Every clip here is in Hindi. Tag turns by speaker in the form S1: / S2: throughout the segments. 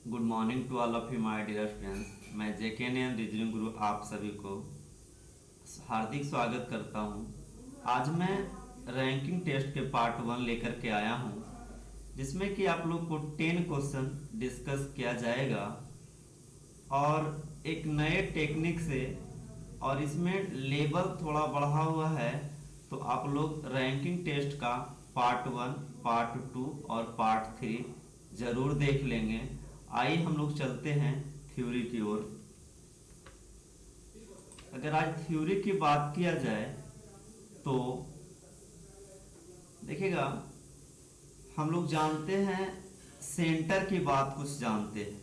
S1: Good morning to all of you my dear friends. मैं जेकेएन रीजनिंग गुरु आप सभी को हार्दिक स्वागत करता हूं। आज मैं रैंकिंग टेस्ट के पार्ट 1 लेकर के आया हूं, जिसमें कि आप लोग को 10 क्वेश्चन डिस्कस किया जाएगा और एक नए टेक्निक से, और इसमें लेवल थोड़ा बढ़ा हुआ है। तो आप लोग रैंकिंग टेस्ट का पार्ट 1, पार्ट 2 और पार्ट 3 जरूर देख लेंगे। आइए हम लोग चलते हैं थ्योरी की ओर। अगर आज थ्योरी की बात किया जाए तो देखिएगा, हम लोग जानते हैं सेंटर की बात कुछ जानते हैं।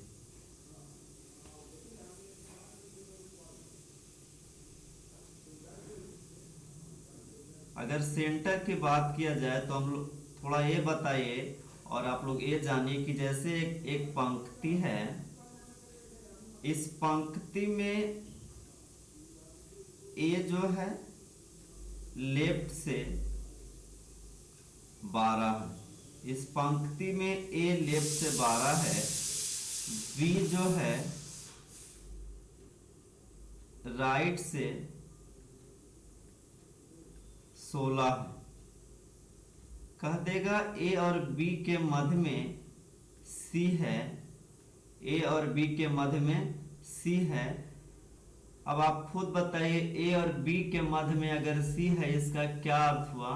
S1: अगर सेंटर की बात किया जाए तो हम लोग थोड़ा ये बताइए और आप लोग ये जानिए कि जैसे एक पंक्ति है, इस पंक्ति में ए जो है लेफ्ट से 12 है। इस पंक्ति में ए लेफ्ट से 12 है, बी जो है राइट से 16 है। कह देगा ए और बी के मध्य में सी है, ए और बी के मध्य में सी है। अब आप खुद बताइए, ए और बी के मध्य में अगर सी है, इसका क्या अर्थ हुआ?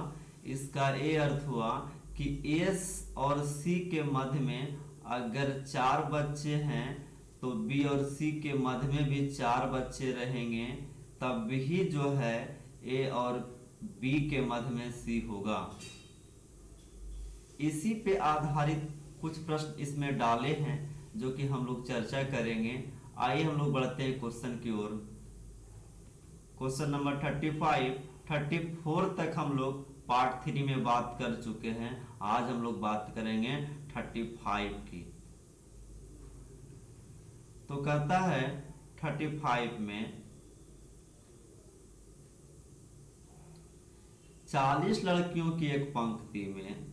S1: इसका ये अर्थ हुआ कि एस और सी के मध्य में अगर 4 बच्चे हैं तो बी और सी के मध्य में भी 4 बच्चे रहेंगे, तब भी जो है ए और बी के मध्य में सी होगा। इसी पे आधारित कुछ प्रश्न इसमें डाले हैं जो कि हम लोग चर्चा करेंगे। आइए हम लोग बढ़ते हैं क्वेश्चन की ओर। क्वेश्चन नंबर 35, 34 तक हम लोग पार्ट 3 में बात कर चुके हैं। आज हम लोग बात करेंगे 35 की। तो कहता है 35 में 40 लड़कियों की एक पंक्ति में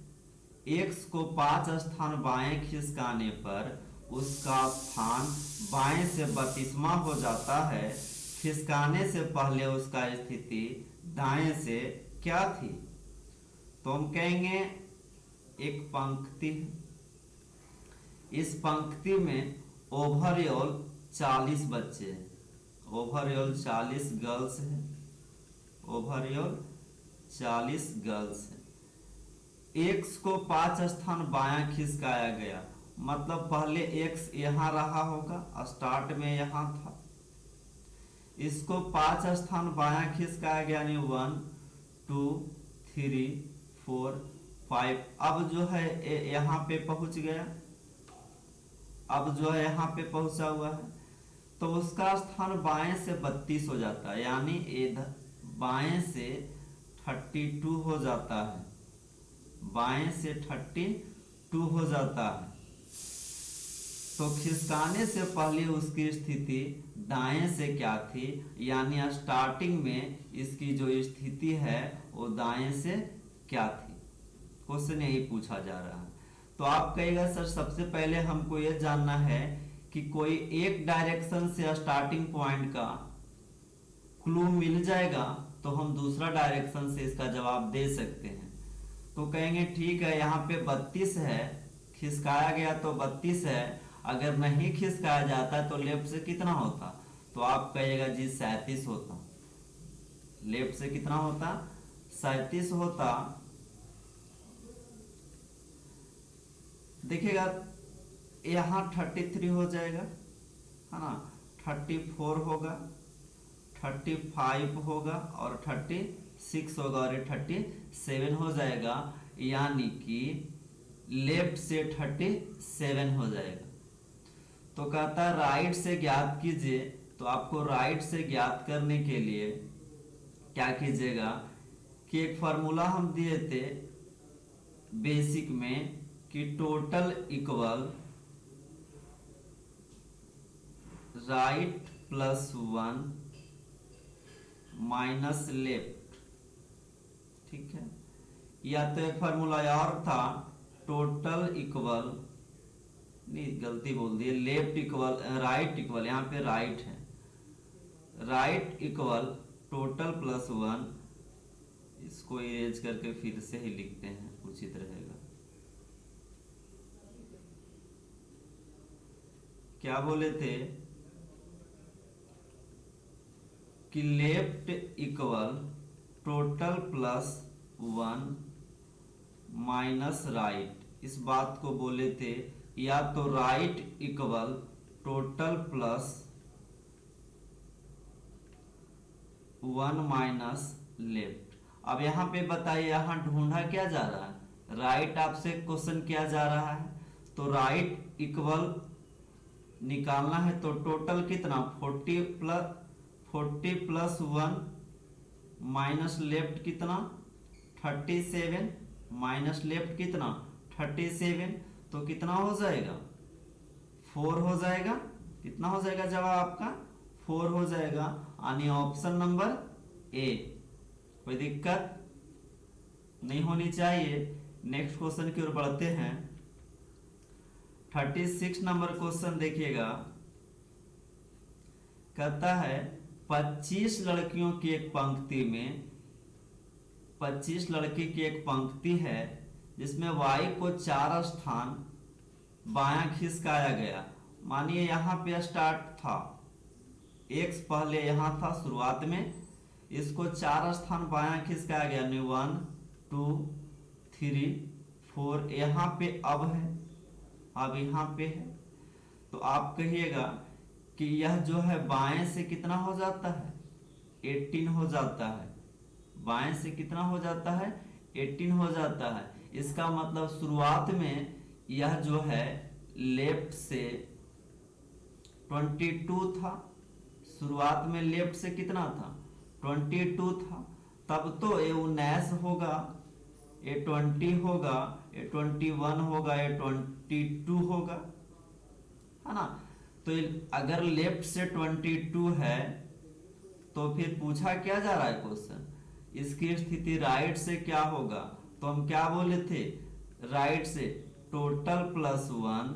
S1: x को 5 स्थान बाएं खिसकाने पर उसका स्थान बाएं से 32वां हो जाता है। खिसकाने से पहले उसका स्थिति दाएं से क्या थी? तो हम कहेंगे एक पंक्ति, इस पंक्ति में ओवरऑल 40 बच्चे हैं, ओवरऑल 40 गर्ल्स हैं, ओवरऑल 40 गर्ल्स हैं। एक्स को 5 स्थान बायां खिसकाया गया, मतलब पहले एक्स यहां रहा होगा, स्टार्ट में यहां था। इसको 5 स्थान बायां खिसकाया गया, यानी 1 2 3 4 5। अब जो है यहां पे पहुंच गया, अब जो है यहां पे पहुंचा हुआ है, तो उसका स्थान बाएं से 32 हो जाता है, यानी बाएं से 32 हो जाता है, बाएं से 32 हो जाता है। तो खिसकाने से पहले उसकी स्थिति दाएं से क्या थी, यानी स्टार्टिंग में इसकी जो स्थिति है वो दाएं से क्या थी? क्वेश्चन यही पूछा जा रहा है। तो आप कहेगा सर सबसे पहले हमको यह जानना है कि कोई एक डायरेक्शन से स्टार्टिंग पॉइंट का क्लू मिल जाएगा तो हम दूसरा डायरेक्शन से इसका जवाब दे सकते हैं। तो कहेंगे ठीक है, यहाँ पे 32 है, खिसकाया गया तो 32 है। अगर नहीं खिसकाया जाता तो लेफ्ट से कितना होता? तो आप कहिएगा जी 37 होता। लेफ्ट से कितना होता? 37 होता। देखिएगा यहाँ 33 हो जाएगा, है ना, 34 होगा, 35 होगा और 36 होगा और 37 हो जाएगा, यानी कि लेफ्ट से 37 हो जाएगा। तो कहता है राइट से ज्ञात कीजिए। तो आपको राइट से ज्ञात करने के लिए क्या कीजिएगा कि एक फॉर्मूला हम दिए थे बेसिक में कि total equal right plus 1 minus left, ठीक है। या तो एक फॉर्मूला और था टोटल इक्वल नहीं, गलती बोल दी, लेफ्ट इक्वल राइट इक्वल, यहाँ पे राइट है, राइट इक्वल टोटल प्लस 1, इसको इरेज करके फिर से ही लिखते हैं, उचित रहेगा। क्या बोले थे कि left equal total plus 1 minus right, इस बात को बोले थे, या तो right equal total plus 1 minus left. अब यहाँ पे बताइए, यहाँ ढूंढा क्या जा रहा है, राइट आपसे क्वेश्चन किया जा रहा है, तो राइट इक्वल निकालना है, तो टोटल कितना 40 प्लस 1 माइनस लेफ्ट कितना 37, माइनस लेफ्ट कितना 37, तो कितना हो जाएगा 4 हो जाएगा। कितना हो जाएगा जवाब आपका 4 हो जाएगा, यानी ऑप्शन नंबर ए। कोई दिक्कत नहीं होनी चाहिए। नेक्स्ट क्वेश्चन की ओर बढ़ते हैं। 36 नंबर क्वेश्चन देखिएगा, कहता है 25 लड़कियों की एक पंक्ति में 25 लड़की की एक पंक्ति है जिसमें y को 4 स्थान बायां खिसकाया गया। मानिए यहाँ पे स्टार्ट था, x पहले यहाँ था शुरुआत में, इसको 4 स्थान बायां खिसकाया गया, 1 2 3 4, यहाँ पे अब है, अब यहाँ पे है, तो आप कहिएगा कि यह जो है बाएं से कितना हो जाता है 18 हो जाता है, बाएं से कितना हो जाता है 18 हो जाता है। इसका मतलब शुरुआत में यह जो है लेफ्ट से 22 था, शुरुआत में लेफ्ट से कितना था 22 था, तब तो ये 19 होगा, ये 20 होगा, ये 21 होगा, ये 22 होगा, है ना। तो अगर लेफ्ट से 22 है तो फिर पूछा क्या जा रहा है क्वेश्चन, इसकी स्थिति राइट से क्या होगा, तो हम क्या बोले थे, राइट से total plus 1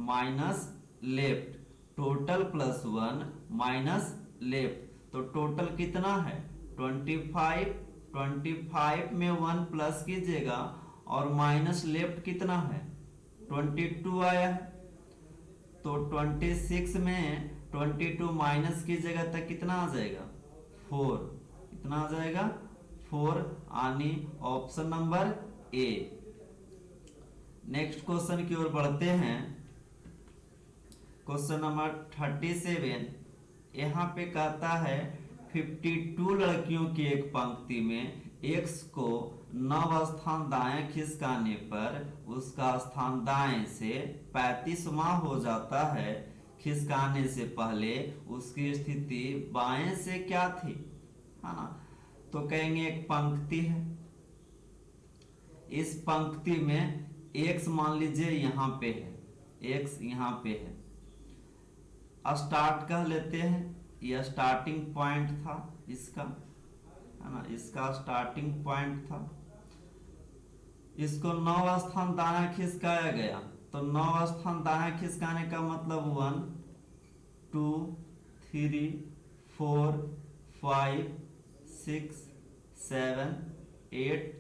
S1: minus left, total plus 1 minus left, तो टोटल कितना है 25, 25 में 1 प्लस कीजिएगा और माइनस लेफ्ट कितना है 22 आया है, तो 26 में 22 माइनस कीजिएगा तो कितना आ जाएगा 4, कितना आ जाएगा 4, यानी option number A. Next question की ओर बढ़ते हैं। क्वेश्चन नंबर 37, यहाँ पे कहता है 52 लड़कियों की एक पंक्ति में x को 9 स्थान दाएं खिसकाने पर उसका स्थान दाएं से 35वां हो जाता है, खिसकाने से पहले उसकी स्थिति बाएं से क्या थी, है ना। तो कहेंगे एक पंक्ति है, इस पंक्ति में x मान लीजिए यहाँ पे है, x यहाँ पे है, स्टार्ट कह लेते हैं, यह स्टार्टिंग पॉइंट था इसका, है ना, इसका स्टार्टिंग पॉइंट था, इसको 9 स्थान दायां खिसकाया गया, तो 9 स्थान दायां खिसकाने का मतलब 1 2 3 4 5 6 7 8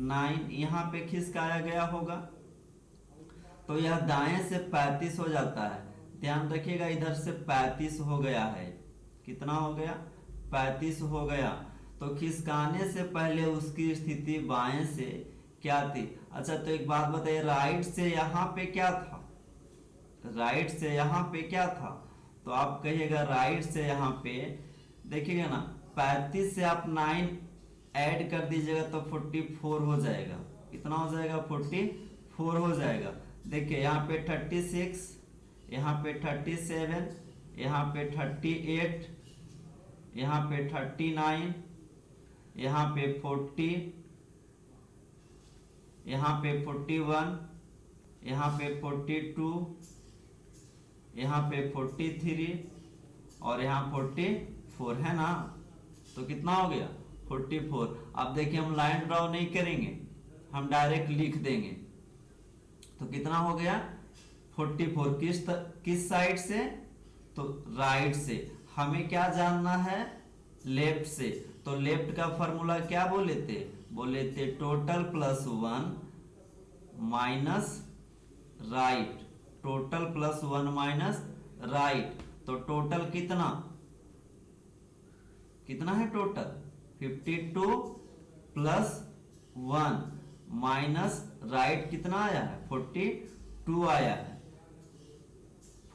S1: 9, यहाँ पे खिसकाया गया होगा, तो यह दाएं से 35 हो जाता है। ध्यान रखिएगा, इधर से 35 हो गया है, कितना हो गया 35 हो गया, तो खिसकाने से पहले उसकी स्थिति बाएं से क्या थी। अच्छा, तो एक बात बताइए, राइट से यहाँ पे क्या था, राइट से यहाँ पे क्या था, तो आप कहिएगा राइट से यहाँ पे देखिएगा ना, 35 से आप 9 ऐड कर दीजिएगा तो 44 हो जाएगा, कितना हो जाएगा 44 हो जाएगा। देखिए यहाँ पे 36, यहाँ पे 37, यहाँ पे 38, यहाँ पे 39, यहाँ पे 40, यहाँ पे 41, यहाँ पे 42, यहाँ पे 43 और यहाँ 44 है ना, तो कितना हो गया 44। अब देखिए हम लाइन ड्रॉ नहीं करेंगे, हम डायरेक्ट लिख देंगे, तो कितना हो गया 44 किस साइड से, तो राइट से। हमें क्या जानना है, लेफ्ट से। तो लेफ्ट का फॉर्मूला क्या बोले थे total plus 1 minus right, total plus 1 minus right. तो टोटल कितना है टोटल 52 प्लस 1 माइनस राइट कितना आया है 42 आया है।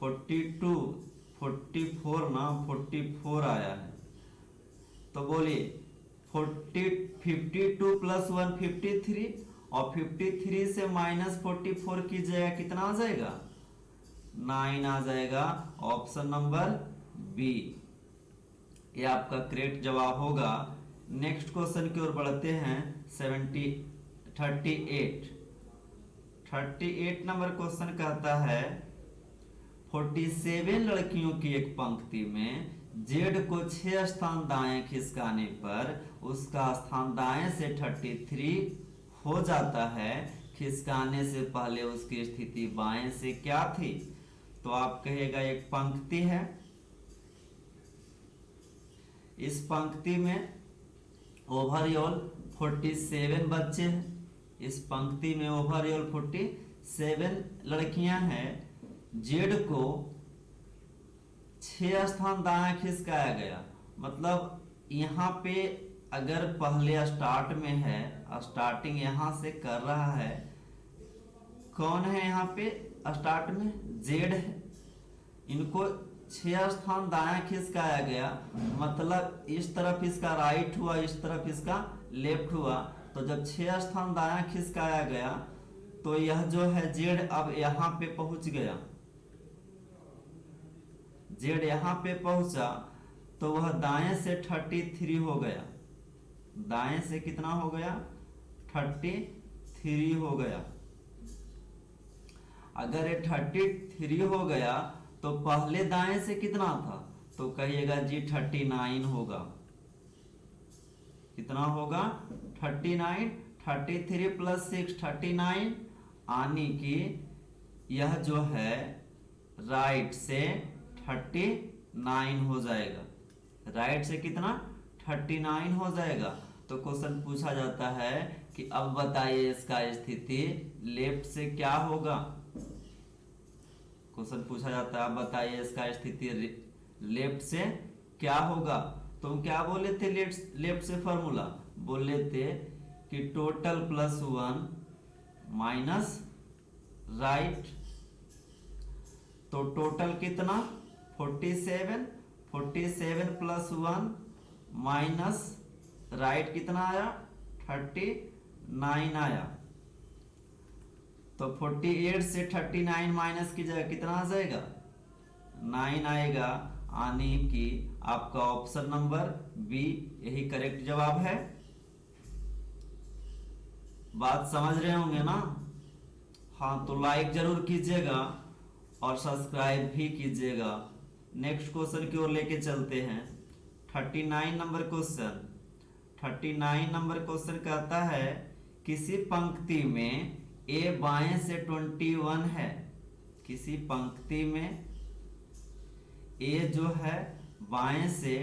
S1: 44 ना 44 आया है। तो बोलिए 52 प्लस 1 53 और 53 से माइनस 44 कीजिएगा कितना आ जाएगा 9 आ जाएगा। ऑप्शन नंबर बी ये आपका करेक्ट जवाब होगा। नेक्स्ट क्वेश्चन की ओर बढ़ते हैं। 38 नंबर क्वेश्चन कहता है 47 लड़कियों की एक पंक्ति में जेड को 6 स्थान दाएं खिसकाने पर उसका स्थान दाएं से 33 हो जाता है। खिसकाने से पहले उसकी स्थिति बाएं से क्या थी। तो आप कहेगा एक पंक्ति है, इस पंक्ति में ओवरऑल 47 बच्चे हैं। इस पंक्ति में ओवरऑल 47 लड़कियां हैं। जेड को 6 स्थान दाएं खिसकाया गया, मतलब यहाँ पे अगर पहले स्टार्ट में है, स्टार्टिंग यहाँ से कर रहा है, कौन है यहाँ पे स्टार्ट में जेड है। इनको 6 स्थान दाएं खिसकाया गया, मतलब इस तरफ इसका राइट हुआ, इस तरफ इसका लेफ्ट हुआ। तो जब 6 स्थान दाएं खिसकाया गया तो यह जो है जेड अब यहाँ पे पहुंच गया। जेड यहाँ पे पहुंचा तो वह दाएं से 33 हो गया। दाएं से कितना हो गया 33 हो गया। अगर ये 33 हो गया तो पहले दाएं से कितना था, तो कहिएगा जी 39 होगा। कितना होगा 39, 33 प्लस 6 39, यानी कि यह जो है राइट से 39 हो जाएगा। राइट से कितना 39 हो जाएगा। तो क्वेश्चन पूछा जाता है कि अब बताइए इसका स्थिति लेफ्ट से क्या होगा। क्वेश्चन पूछा जाता है अब बताइए इसका स्थिति लेफ्ट से क्या होगा। तो हम क्या बोले थे लेफ्ट से फॉर्मूला बोले थे कि टोटल प्लस 1 माइनस राइट। तो टोटल कितना 47 प्लस 1 माइनस राइट कितना आया 39 आया। तो 48 से 39 माइनस की जगह कितना आ जाएगा 9 आएगा, यानी कि आपका ऑप्शन नंबर बी यही करेक्ट जवाब है। बात समझ रहे होंगे ना। हाँ, तो लाइक जरूर कीजिएगा और सब्सक्राइब भी कीजिएगा। नेक्स्ट क्वेश्चन की ओर लेके चलते हैं। 39 नंबर क्वेश्चन कहता है किसी पंक्ति में ए बाएं से 21 है। किसी पंक्ति में ए जो है बाएं से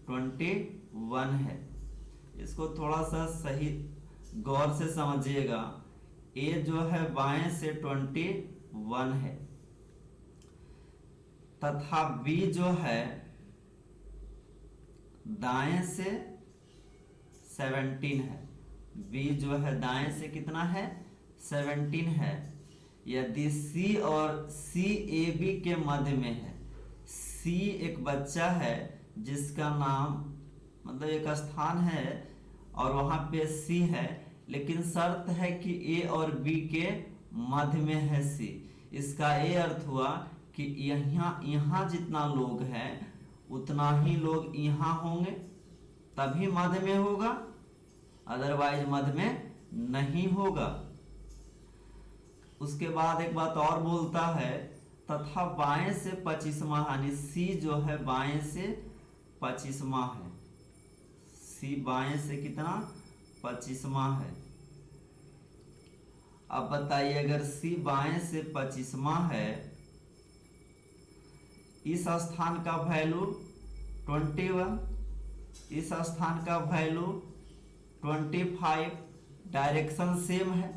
S1: 21 है। इसको थोड़ा सा सही गौर से समझिएगा। ए जो है बाएं से 21 है तथा बी जो है दाएं से 17 है। बी जो है दाएं से कितना है 17 है। यदि सी और सी ए बी के मध्य में है, सी एक बच्चा है जिसका नाम मतलब एक स्थान है और वहां पे सी है, लेकिन शर्त है कि ए और बी के मध्य में है सी। इसका ये अर्थ हुआ कि यहाँ जितना लोग हैं उतना ही लोग यहाँ होंगे तभी मध्य में होगा, अदरवाइज मध्य में नहीं होगा। उसके बाद एक बात और बोलता है तथा बाएं से 25वां, यानी सी जो है बाएं से 25वां है। सी बाएं से कितना 25वां है। अब बताइए अगर सी बाएं से 25वां है इस स्थान का वैल्यू 21, इस स्थान का वैल्यू 25, डायरेक्शन सेम है।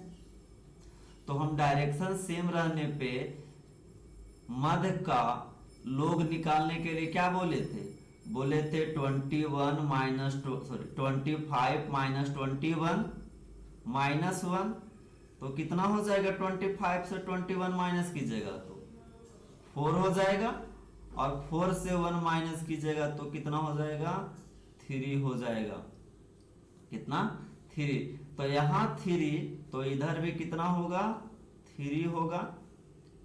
S1: तो हम डायरेक्शन सेम रहने पे मध्य का लोग निकालने के लिए क्या बोले थे? बोले थे 25 माइनस 21 माइनस 1। तो कितना हो जाएगा? 25 से 21 माइनस कीजिएगा तो 4 हो जाएगा, और 4 से 1 माइनस कीजिएगा तो कितना हो जाएगा? 3 हो जाएगा। कितना? 3। तो यहाँ 3, तो इधर भी कितना होगा? 3 होगा।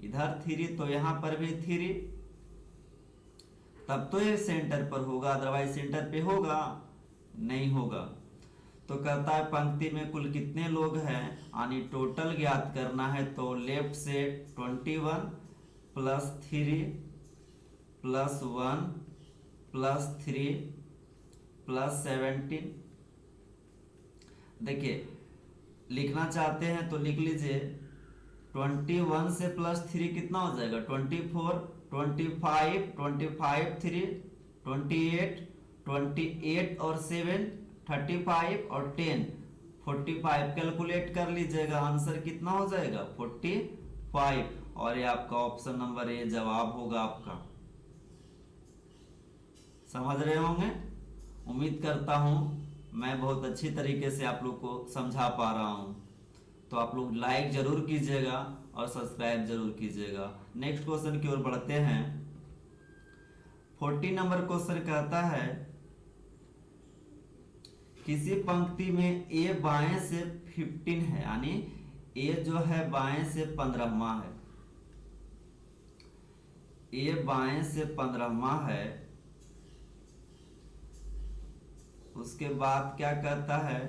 S1: इधर 3 तो यहाँ पर भी 3, तब तो ये सेंटर पर होगा, अदरवाइज सेंटर पे होगा नहीं होगा। तो कहता है पंक्ति में कुल कितने लोग हैं, यानी टोटल ज्ञात करना है। तो लेफ्ट से 21 प्लस 3 प्लस 1 प्लस 3 प्लस 17। देखिए लिखना चाहते हैं तो लिख लीजिए। 21 से प्लस 3 कितना हो जाएगा? 24, 25, 25 3 28, 28 और 7 35 और 10 45। कैलकुलेट कर लीजिएगा, आंसर कितना हो जाएगा? 45। और ये आपका ऑप्शन नंबर ए जवाब होगा आपका। समझ रहे होंगे? उम्मीद करता हूं मैं बहुत अच्छी तरीके से आप लोग को समझा पा रहा हूं। तो आप लोग लाइक जरूर कीजिएगा और सब्सक्राइब जरूर कीजिएगा। नेक्स्ट क्वेश्चन की ओर बढ़ते हैं। 40 नंबर क्वेश्चन कहता है किसी पंक्ति में ए बाएं से 15 है, यानी ए जो है बाएं से 15वां है, ए बाएं से 15वां है। उसके बाद क्या कहता है?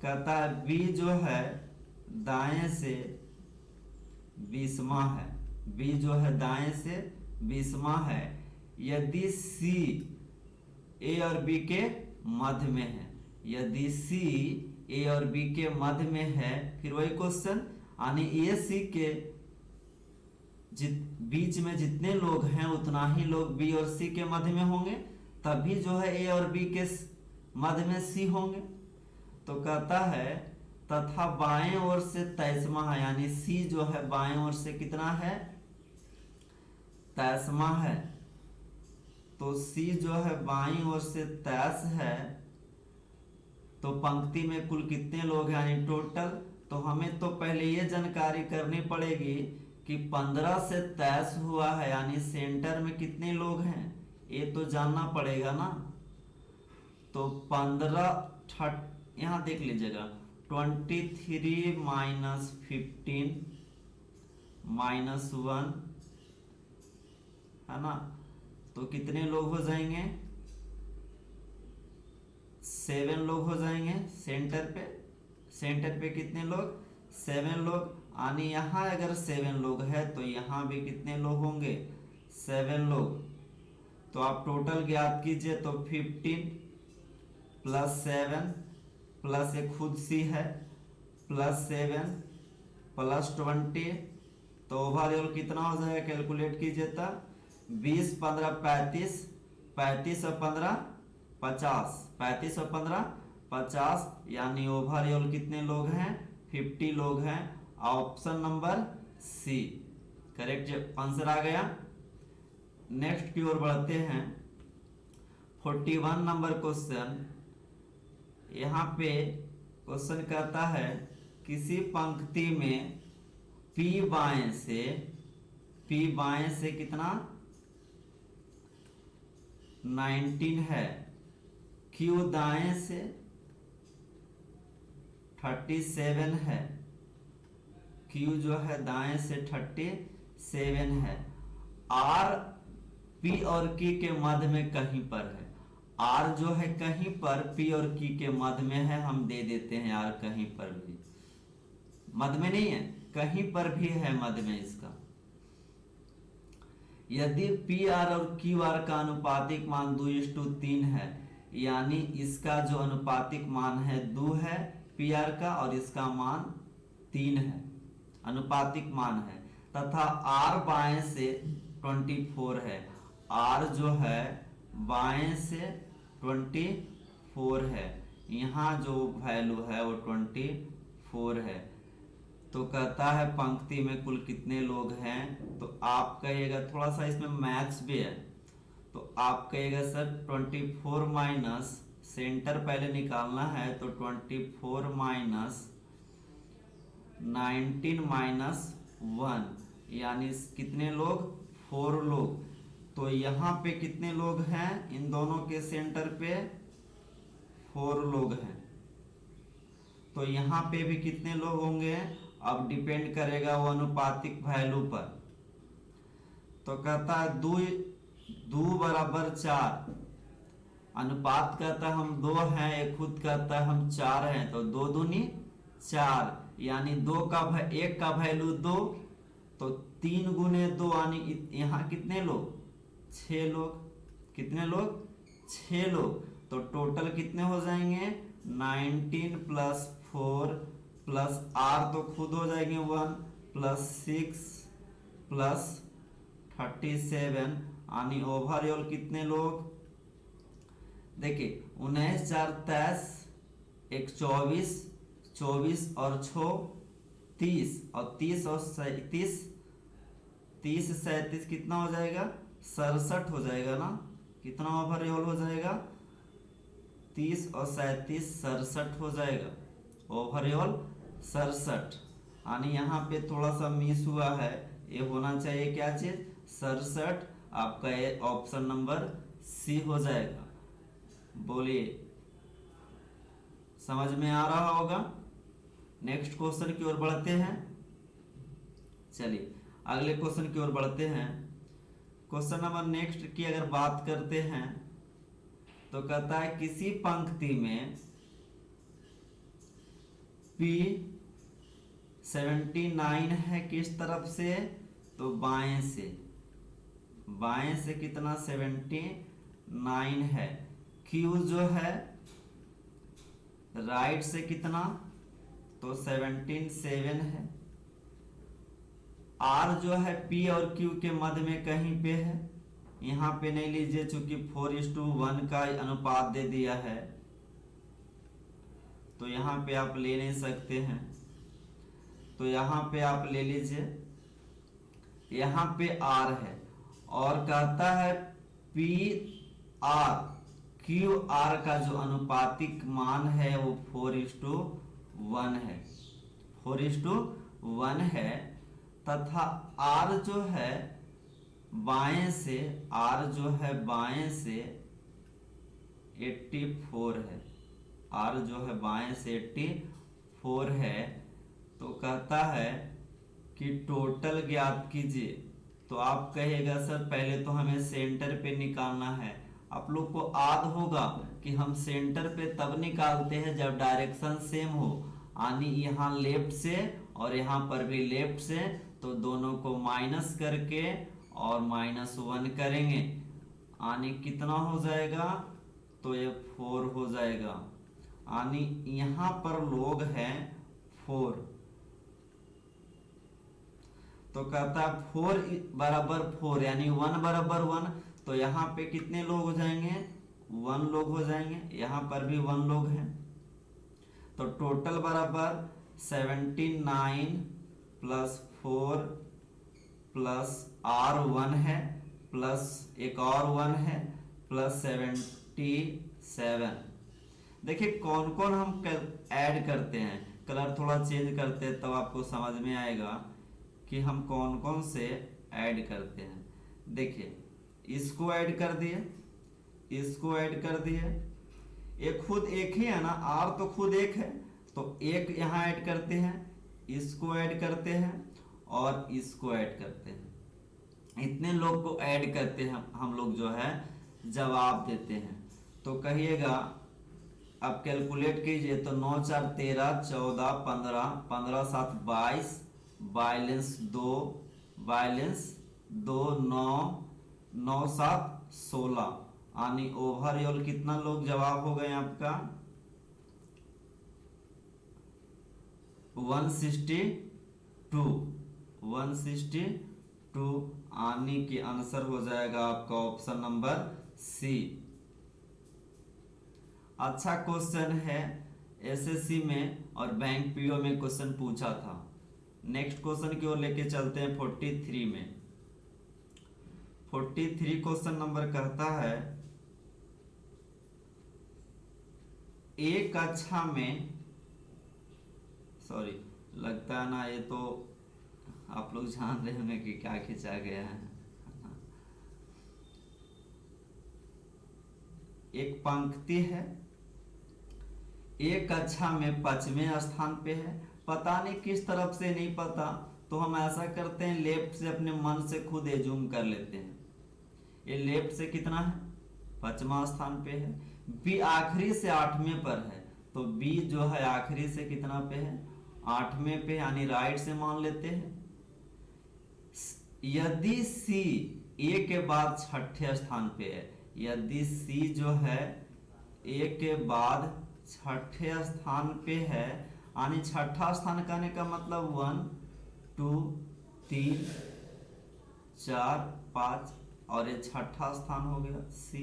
S1: कहता है बी जो है दाएं से 20वां है, बी जो है दाएं से 20वां है। यदि सी ए और बी के मध्य में है, यदि सी ए और बी के मध्य में है, फिर वही क्वेश्चन, यानी ए सी के बीच में जितने लोग हैं उतना ही लोग बी और सी के मध्य में होंगे, तभी जो है ए और बी के मध्य में सी होंगे। तो कहता है तथा बाएं ओर से 23वां है, यानी सी जो है बाएं ओर से कितना है? 23वां है। तो सी जो है बाईं ओर से 23 है। तो पंक्ति में कुल कितने लोग हैं, यानी टोटल। तो हमें तो पहले ये जानकारी करनी पड़ेगी कि 15 से 23 हुआ है, यानी सेंटर में कितने लोग हैं, ये तो जानना पड़ेगा ना। तो 15 यहाँ देख लीजिएगा, 23 माइनस 15 माइनस 1 है ना। तो कितने लोग हो जाएंगे? 7 लोग हो जाएंगे सेंटर पे। सेंटर पे कितने लोग? 7 लोग। यानी यहाँ अगर 7 लोग है तो यहाँ भी कितने लोग होंगे? 7 लोग। तो आप टोटल ज्ञात कीजिए। तो 15 प्लस 7 प्लस एक खुद सी है प्लस 7 प्लस 20, तो ओवरऑल कितना हो जाएगा? कैलकुलेट कीजिए। तब 20 15 35, 35 और 15 50, 35 और 15 50, यानी ओवरऑल कितने लोग हैं? 50 लोग हैं। Option number C correct answer आ गया। नेक्स्ट की ओर बढ़ते हैं। 41 नंबर क्वेश्चन। यहाँ पे क्वेश्चन कहता है किसी पंक्ति में P बाएं से कितना? 19 है। Q दाएं से 37 है। Q जो है दाएं से 37 है। R P और Q के मध्य में कहीं पर है। R जो है कहीं पर P और Q के मध्य में है, हम दे देते हैं R कहीं पर भी, मध्य में नहीं है, कहीं पर भी है मध्य में इसका। यदि PR और QR का अनुपातिक मान 2:3 है, यानी इसका जो अनुपातिक मान है 2 है PR का, और इसका मान 3 है, अनुपातिक मान है। तथा R बाएं से 24 है। आर जो है बाएं से 24 है, यहाँ जो वैल्यू है वो 24 है। तो कहता है पंक्ति में कुल कितने लोग हैं, तो आप कहिएगा, थोड़ा सा इसमें मैथ्स भी है, तो आप कहिएगा सर 24 माइनस, सेंटर पहले निकालना है, तो 24 माइनस 19 माइनस 1 यानी कितने लोग, 4 लोग। तो यहाँ पे कितने लोग हैं, इन दोनों के सेंटर पे 4 लोग हैं। तो यहाँ पे भी कितने लोग होंगे, अब डिपेंड करेगा वो अनुपातिक वैल्यू पर। तो कहता है 2 बराबर 4, अनुपात कहता है हम 2 हैं, एक खुद कहता है हम 4 हैं, तो 2 दूनी 4 यानी 1 का वैल्यू 2, तो 3 गुने 2 यानी यहाँ कितने लोग, 6 लोग। कितने लोग, 6 लोग। तो टोटल कितने हो जाएंगे, 19 प्लस 4 प्लस आर तो खुद हो जाएंगे 1 प्लस 6 प्लस 37 यानी ओवरऑल कितने लोग, देखिए 19 4 23, 1 24, 24 और 6 30, और 30 और 37, 30 37 कितना हो जाएगा, 67 हो जाएगा ना। कितना ओवरऑल हो जाएगा, 30 और 37 67 हो जाएगा, ओवरऑल 67। यानी यहाँ पे थोड़ा सा मिस हुआ है, ये होना चाहिए क्या चीज, 67। आपका ये ऑप्शन नंबर सी हो जाएगा। बोलिए, समझ में आ रहा होगा। नेक्स्ट क्वेश्चन की ओर बढ़ते हैं। चलिए अगले क्वेश्चन की ओर बढ़ते हैं। क्वेश्चन नंबर नेक्स्ट की अगर बात करते हैं तो कहता है किसी पंक्ति में P79 है, किस तरफ से, तो बाएं से। बाएं से कितना 79 है। Q जो है राइट से कितना, तो 17 है। R जो है P और Q के मध्य में कहीं पे है, यहाँ पे नहीं लीजिए चूंकि 4:1 का अनुपात दे दिया है, तो यहाँ पे आप ले नहीं सकते हैं। तो यहाँ पे आप ले लीजिए, यहाँ पे R है और कहता है P R Q R का जो अनुपातिक मान है वो 4:1 है, 4:1 है। तथा R जो है बाएं से, R जो है बाएं से 84 है, R जो है बाएं से 84 है। तो कहता है कि टोटल ज्ञात कीजिए। तो आप कहेगा सर पहले तो हमें सेंटर पे निकालना है। आप लोग को याद होगा कि हम सेंटर पे तब निकालते हैं जब डायरेक्शन सेम हो, यानी यहाँ लेफ्ट से और यहाँ पर भी लेफ्ट से, तो दोनों को माइनस करके और -1 करेंगे, यानी कितना हो जाएगा, तो ये 4 हो जाएगा। यानी यहाँ पर लोग हैं 4। तो कहता है 4 बराबर 4 यानी 1 बराबर 1, तो यहाँ पे कितने लोग हो जाएंगे, 1 लोग हो जाएंगे, यहाँ पर भी 1 लोग हैं। तो टोटल बराबर 79 प्लस 4 प्लस R1 है प्लस एक और 1 है प्लस 77। देखिए कौन कौन हम ऐड करते हैं, कलर थोड़ा चेंज करते हैं तब आपको समझ में आएगा कि हम कौन कौन से ऐड करते हैं। देखिए इसको ऐड कर दिए, इसको ऐड कर दिए, ये खुद एक ही है ना, R तो खुद एक है, तो एक यहाँ ऐड करते हैं, इसको ऐड करते हैं और इसको ऐड करते हैं। इतने लोग को ऐड करते हैं हम लोग जो है जवाब देते हैं। तो कहिएगा, अब कैलकुलेट कीजिए, तो 9 4 13 14 15 15 7 22 बैलेंस 2 9 9 7 16, यानी ओवरऑल कितना लोग जवाब हो गए आपका 162 2 यानी कि आंसर हो जाएगा आपका ऑप्शन नंबर सी। अच्छा क्वेश्चन है, एसएससी में और बैंक पीओ में क्वेश्चन पूछा था। नेक्स्ट क्वेश्चन की ओर लेके चलते हैं 43 में। 43 क्वेश्चन नंबर कहता है एक कक्षा में, सॉरी लगता है ना ये तो आप लोग जान रहे होंगे कि क्या खींचा गया है। एक पंक्ति है, एक कक्षा में 5वें स्थान पे है, पता नहीं किस तरफ से, नहीं पता, तो हम ऐसा करते हैं लेफ्ट से अपने मन से खुद एज्यूम कर लेते हैं। ये लेफ्ट से कितना है, 5वां स्थान पे है। बी आखिरी से 8वें पर है, तो बी जो है आखिरी से कितना पे है, 8वें पे, यानी राइट से मान लेते हैं। यदि सी ए के बाद 6ठे स्थान पे है, यदि सी जो है ए के बाद 6ठे स्थान पे है, यानी 6ठा स्थान कहने का मतलब 1 2 3 4 5 और ये 6ठा स्थान हो गया सी।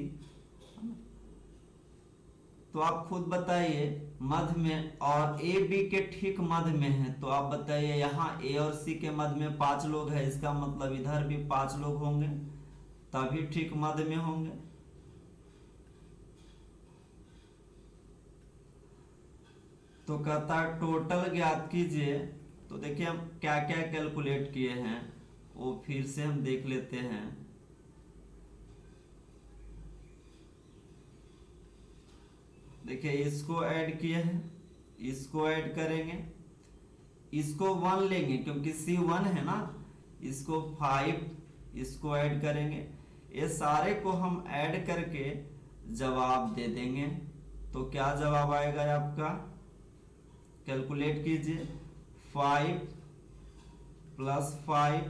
S1: तो आप खुद बताइए, मध्य में और ए बी के ठीक मध्य में है, तो आप बताइए यहाँ ए और सी के मध्य में 5 लोग हैं, इसका मतलब इधर भी 5 लोग होंगे, तभी ठीक मध्य में होंगे। तो कहता है टोटल ज्ञात कीजिए। तो देखिए हम क्या क्या कैलकुलेट किए हैं वो फिर से हम देख लेते हैं। देखिए इसको ऐड किए हैं, इसको ऐड करेंगे, इसको 1 लेंगे क्योंकि सी 1 है ना, इसको 5, इसको ऐड करेंगे। ये सारे को हम ऐड करके जवाब दे देंगे। तो क्या जवाब आएगा आपका, कैलकुलेट कीजिए। 5 + 5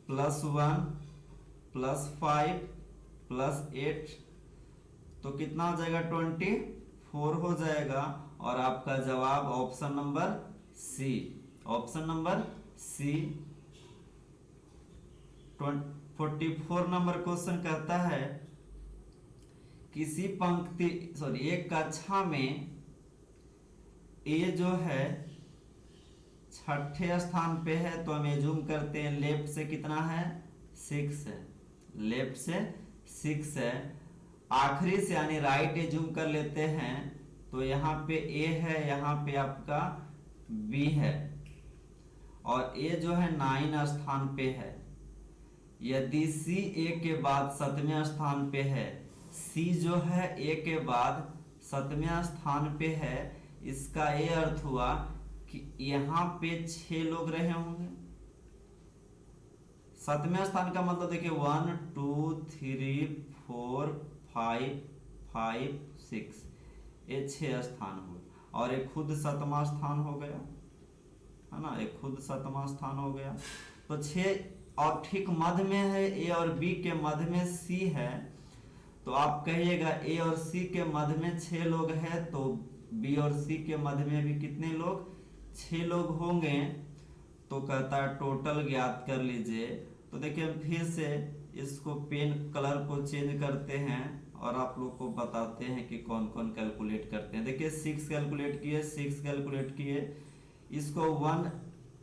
S1: + 1 + 5 + 8, तो कितना हो जाएगा, 24 हो जाएगा। और आपका जवाब option number C, option number C. 44 number question कहता है किसी पंक्ति, सॉरी एक कक्षा में ए जो है 6ठे स्थान पे है, तो हम एज्यूम करते हैं लेफ्ट से कितना है, 6 है, लेफ्ट से 6 है। आखिरी से यानी राइट एज्यूम कर लेते हैं, तो यहाँ पे ए है, यहाँ पे आपका बी है, और ए जो है 9 स्थान पे है। यदि सी ए के बाद 7वें स्थान पे है, सी जो है ए के बाद 7वें स्थान पे है, इसका ये अर्थ हुआ कि यहाँ पे 6 लोग रहे होंगे। 7वें स्थान का मतलब देखिए 1 2 3 4 5 5 6, ये 6 स्थान हुआ, और एक खुद 7वां स्थान हो गया, है ना, एक खुद 7वां स्थान हो गया। तो 6 और ठीक मध्य में है, ए और बी के मध्य में सी है, तो आप कहिएगा ए और सी के मध्य में 6 लोग हैं, तो बी और सी के मध्य में भी कितने लोग, 6 लोग होंगे। तो कहता है टोटल ज्ञात कर लीजिए। तो देखिए हम फिर से इसको पेन कलर को चेंज करते हैं और आप लोग को बताते हैं कि कौन कौन कैलकुलेट करते हैं। देखिए 6 कैलकुलेट किए, 6 कैलकुलेट किए, इसको 1,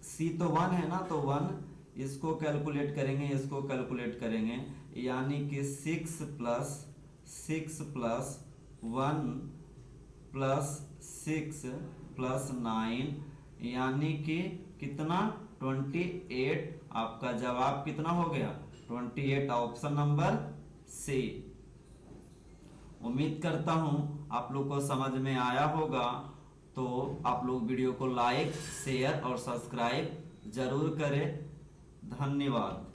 S1: सी तो 1 है ना, तो 1 इसको कैलकुलेट करेंगे, इसको कैलकुलेट करेंगे, यानी कि 6 + 6 + 1 + 6 + 9, यानी कि कितना, 28। आपका जवाब कितना हो गया, 28, ऑप्शन नंबर सी। उम्मीद करता हूं आप लोग को समझ में आया होगा। तो आप लोग वीडियो को लाइक, शेयर और सब्सक्राइब जरूर करें। धन्यवाद।